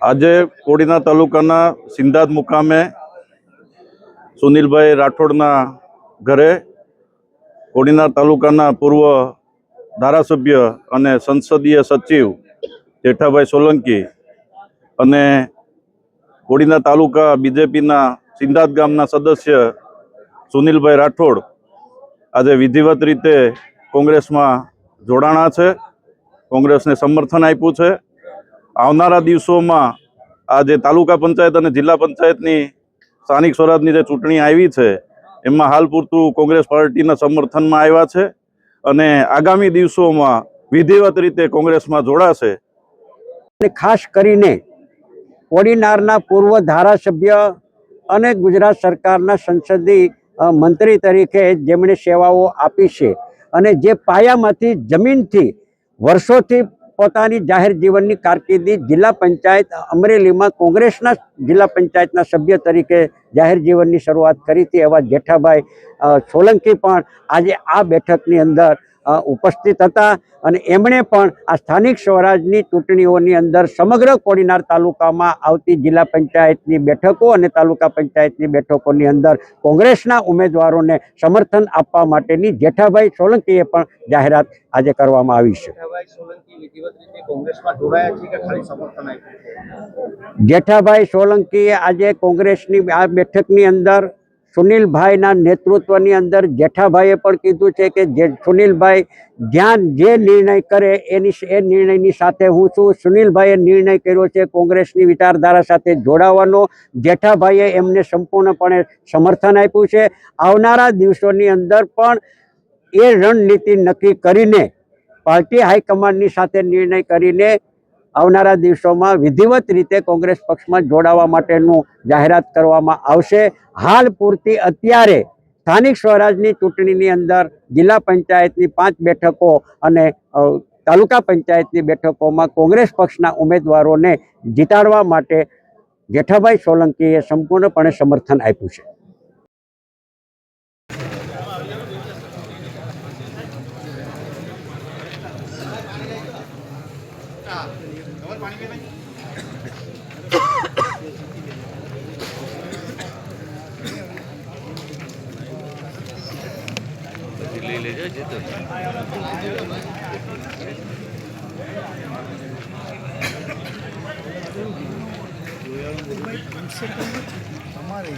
આજે કોડીના તાલુકાના સિંધાદ મુકામે સુનિલભાઈ રાઠોડના ઘરે કોડીના તાલુકાના પૂર્વ ધારાસભ્ય અને સંસદીય સચિવ જેઠાભાઈ સોલંકી અને કોડીના તાલુકા બીજેપીના સિંધાદ ગામના સદસ્ય સુનિલભાઈ રાઠોડ આજે વિધિવત રીતે કોંગ્રેસમાં જોડાણા છે, કોંગ્રેસને સમર્થન આપ્યું છે। આવનારા દિવસોમાં આ જે તાલુકા પંચાયત અને જિલ્લા પંચાયતની સ્થાનિક સ્વરાજની જે ચૂંટણી આવી છે એમાં હાલ પૂરતું કોંગ્રેસ પાર્ટીના સમર્થનમાં આવ્યા છે અને આગામી દિવસોમાં વિધિવત રીતે કોંગ્રેસમાં જોડાશે। ખાસ કરીને કોડીનારના પૂર્વ ધારાસભ્ય અને ગુજરાત સરકારના સંસદીય મંત્રી તરીકે જેમણે સેવાઓ આપી છે અને જે પાયામાંથી જમીનથી વર્ષોથી પોતાની જાહેર જીવનની કારકિર્દી જિલ્લા પંચાયત અમરેલીમાં કોંગ્રેસના જિલ્લા પંચાયતના સભ્ય તરીકે જાહેર જીવનની શરૂઆત કરી હતી એવા જેઠાભાઈ સોલંકી પણ આજે આ બેઠકની અંદર ઉપસ્થિત હતા અને એમણે પણ આ સ્થાનિક સ્વરાજની ચૂંટણીઓની અંદર સમગ્ર કોડીનાર તાલુકામાં આવતી જિલ્લા પંચાયતની બેઠકો અને તાલુકા પંચાયતની બેઠકોની અંદર કોંગ્રેસના ઉમેદવારોને સમર્થન આપવા માટેની જેઠાભાઈ સોલંકીએ પણ જાહેરાત આજે કરવામાં આવી છે। જેઠાભાઈ સોલંકીએ આજે કોંગ્રેસની આ બેઠકની અંદર સુનિલભાઈના નેતૃત્વની અંદર જેઠાભાઈએ પણ કીધું છે કે જે સુનિલભાઈ જ્યાં જે નિર્ણય કરે એ નિર્ણયની સાથે હું છું। સુનિલભાઈએ નિર્ણય કર્યો છે કોંગ્રેસની વિચારધારા સાથે જોડાવાનો। જેઠાભાઈએ એમને સંપૂર્ણપણે સમર્થન આપ્યું છે। આવનારા દિવસોની અંદર પણ એ રણનીતિ નક્કી કરીને પાર્ટી હાઈકમાન્ડની સાથે નિર્ણય કરીને આવનારા દિવસોમાં વિધિવત રીતે કોંગ્રેસ પક્ષમાં જોડાવા માટેનું જાહેરાત કરવામાં આવશે। હાલ પૂરતી અત્યારે સ્થાનિક સ્વરાજની ચૂંટણીની અંદર જિલ્લા પંચાયતની 5 બેઠકો અને તાલુકા પંચાયતની બેઠકોમાં કોંગ્રેસ પક્ષના ઉમેદવારોને જીતાડવા માટે જેઠાભાઈ સોલંકીએ સંપૂર્ણપણે સમર્થન આપ્યું છે। ले जा जे तो हमारे